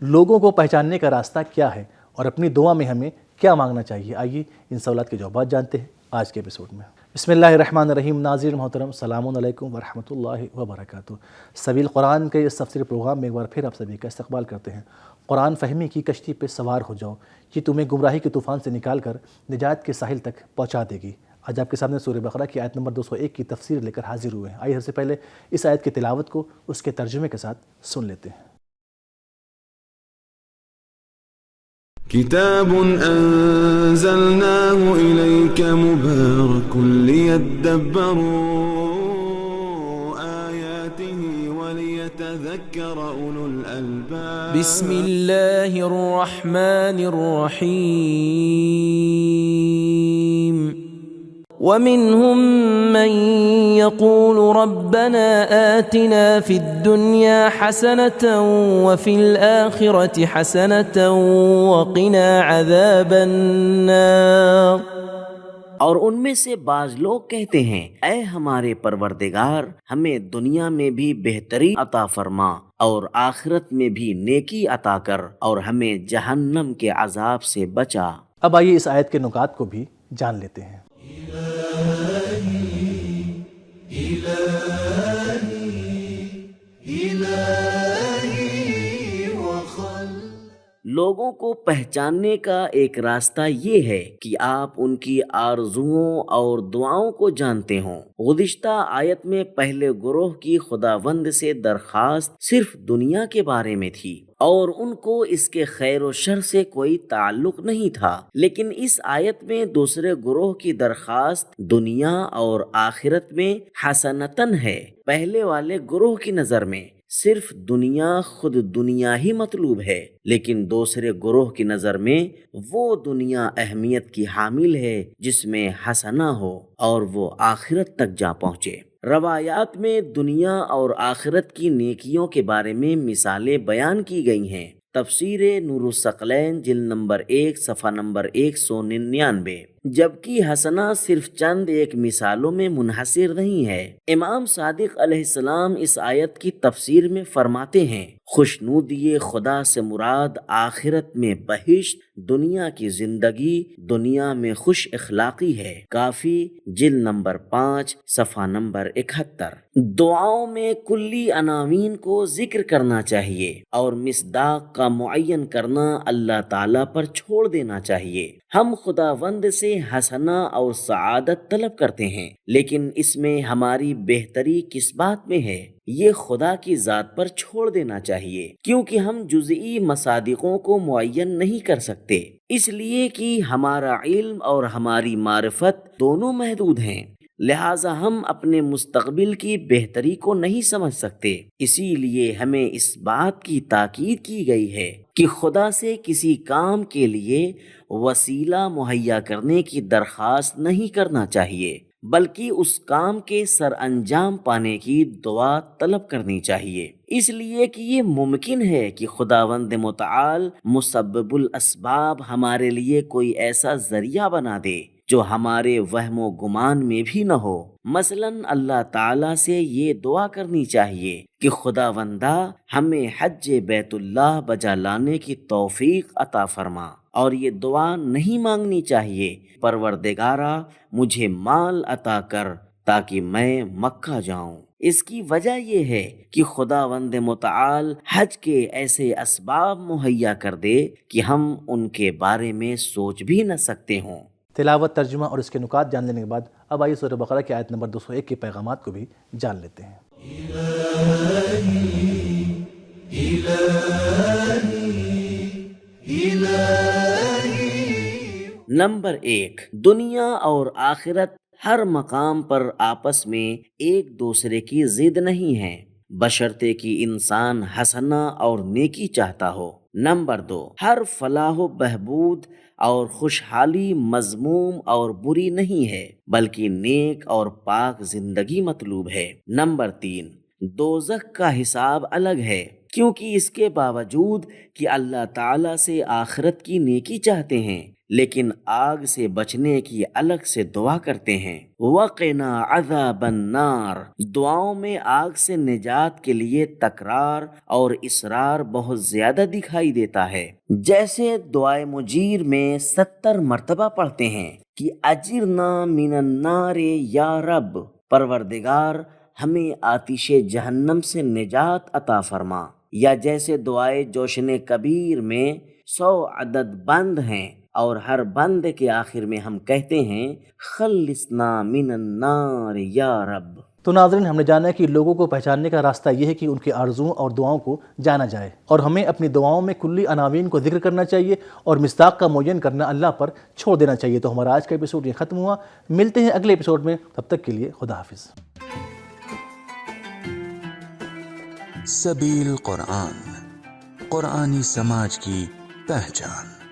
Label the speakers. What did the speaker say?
Speaker 1: لوگوں کو پہچاننے کا راستہ کیا ہے اور اپنی دعا میں ہمیں کیا مانگنا چاہیے؟ آئیے ان سوالات کے جوابات جانتے ہیں آج کے ایپیسوڈ میں۔ بسم اللہ الرحمن الرحیم۔ ناظرین محترم، السلام علیکم ورحمۃ اللہ وبرکاتہ۔ سبیل قرآن کے اس تفسیری پروگرام میں ایک بار پھر آپ سبھی کا استقبال کرتے ہیں۔ قرآن فہمی کی کشتی پہ سوار ہو جاؤ، یہ تمہیں گمراہی کے طوفان سے نکال کر نجات کے ساحل تک پہنچا دے گی۔ آج آپ کے سامنے سورہ بقرہ کی آیت نمبر 201 کی تفسیر لے کر حاضر ہوئے ہیں۔ آئیے سب سے پہلے اس آیت کی تلاوت کو اس کے ترجمے کے ساتھ سن لیتے ہیں۔
Speaker 2: كتاب أنزلناه إليك مبارك ليدبروا آياته وليتذكر أولو الألباب
Speaker 3: بسم الله الرحمن الرحيم ومنهم من يقول ربنا آتنا في الدنيا حسنة وفي الآخرة حسنة وقنا عذاب النار۔
Speaker 4: اور ان میں سے بعض لوگ کہتے ہیں، اے ہمارے پروردگار، ہمیں دنیا میں بھی بہتری عطا فرما اور آخرت میں بھی نیکی عطا کر اور ہمیں جہنم کے عذاب سے بچا۔
Speaker 1: اب آئیے اس آیت کے نکات کو بھی جان لیتے ہیں۔
Speaker 4: لوگوں کو پہچاننے کا ایک راستہ یہ ہے کہ آپ ان کی آرزوؤں اور دعاؤں کو جانتے ہوں۔ گزشتہ آیت میں پہلے گروہ کی خداوند سے درخواست صرف دنیا کے بارے میں تھی اور ان کو اس کے خیر و شر سے کوئی تعلق نہیں تھا، لیکن اس آیت میں دوسرے گروہ کی درخواست دنیا اور آخرت میں حسنتن ہے۔ پہلے والے گروہ کی نظر میں صرف دنیا خود دنیا ہی مطلوب ہے، لیکن دوسرے گروہ کی نظر میں وہ دنیا اہمیت کی حامل ہے جس میں حسنہ ہو اور وہ آخرت تک جا پہنچے۔ روایات میں دنیا اور آخرت کی نیکیوں کے بارے میں مثالیں بیان کی گئی ہیں۔ تفسیر نور الثقلین جلد نمبر 1 صفحہ نمبر 199۔ جبکہ حسنہ صرف چند ایک مثالوں میں منحصر نہیں ہے۔ امام صادق علیہ السلام اس آیت کی تفسیر میں فرماتے ہیں، خوشنودی خدا سے مراد آخرت میں بہشت، دنیا کی زندگی دنیا میں خوش اخلاقی ہے۔ کافی جلد نمبر 5 صفحہ نمبر 71۔ دعاؤں میں کلی عناوین کو ذکر کرنا چاہیے اور مصداق کا معین کرنا اللہ تعالیٰ پر چھوڑ دینا چاہیے۔ ہم خداوند سے حسنہ اور سعادت طلب کرتے ہیں، لیکن اس میں ہماری بہتری کس بات میں ہے یہ خدا کی ذات پر چھوڑ دینا چاہیے، کیونکہ ہم جزئی مصادیقوں کو معین نہیں کر سکتے، اس لیے کہ ہمارا علم اور ہماری معرفت دونوں محدود ہیں، لہٰذا ہم اپنے مستقبل کی بہتری کو نہیں سمجھ سکتے۔ اسی لیے ہمیں اس بات کی تاکید کی گئی ہے کہ خدا سے کسی کام کے لیے وسیلہ مہیا کرنے کی درخواست نہیں کرنا چاہیے، بلکہ اس کام کے سر انجام پانے کی دعا طلب کرنی چاہیے، اس لیے کہ یہ ممکن ہے کہ خداوند متعال مسبب الاسباب ہمارے لیے کوئی ایسا ذریعہ بنا دے جو ہمارے وہم و گمان میں بھی نہ ہو۔ مثلاً اللہ تعالیٰ سے یہ دعا کرنی چاہیے کہ خداوندہ ہمیں حج بیت اللہ بجا لانے کی توفیق عطا فرما، اور یہ دعا نہیں مانگنی چاہیے پروردگارا مجھے مال عطا کر تاکہ میں مکہ جاؤں۔ اس کی وجہ یہ ہے کہ خداوند متعال حج کے ایسے اسباب مہیا کر دے کہ ہم ان کے بارے میں سوچ بھی نہ سکتے ہوں۔
Speaker 1: تلاوت، ترجمہ اور اس کے نکات جان لینے کے بعد اب آئیے سورہ بقرہ کی آیت نمبر 201 کے پیغامات کو بھی جان لیتے ہیں۔
Speaker 4: نمبر 1، دنیا اور آخرت ہر مقام پر آپس میں ایک دوسرے کی ضد نہیں ہے، بشرطے کہ انسان حسنہ اور نیکی چاہتا ہو۔ نمبر 2، ہر فلاح و بہبود اور خوشحالی مذموم اور بری نہیں ہے، بلکہ نیک اور پاک زندگی مطلوب ہے۔ نمبر 3، دوزخ کا حساب الگ ہے، کیونکہ اس کے باوجود کہ اللہ تعالیٰ سے آخرت کی نیکی چاہتے ہیں لیکن آگ سے بچنے کی الگ سے دعا کرتے ہیں۔ وَقِنَا عَذَابَ النَّارِ، دعاؤں میں آگ سے نجات کے لیے تکرار اور اصرار بہت زیادہ دکھائی دیتا ہے، جیسے دعائے مجیر میں 70 مرتبہ پڑھتے ہیں کہ اجرنا من النار یا رب، پروردگار ہمیں آتش جہنم سے نجات عطا فرما، یا جیسے دعائے جوشن کبیر میں 100 عدد بند ہیں اور ہر بند کے آخر میں ہم کہتے ہیں خلصنا من النار یا رب۔
Speaker 1: تو ناظرین، ہم نے جانا ہے کہ لوگوں کو پہچاننے کا راستہ یہ ہے کہ ان کے آرزوؤں اور دعاؤں کو جانا جائے، اور ہمیں اپنی دعاؤں میں کلی عناوین کو ذکر کرنا چاہیے اور مصداق کا معین کرنا اللہ پر چھوڑ دینا چاہیے۔ تو ہمارا آج کا ایپیسوڈ یہ ختم ہوا، ملتے ہیں اگلے ایپیسوڈ میں، تب تک کے لیے خدا حافظ۔
Speaker 5: سبیل قرآن، قرآنی سماج کی پہچان۔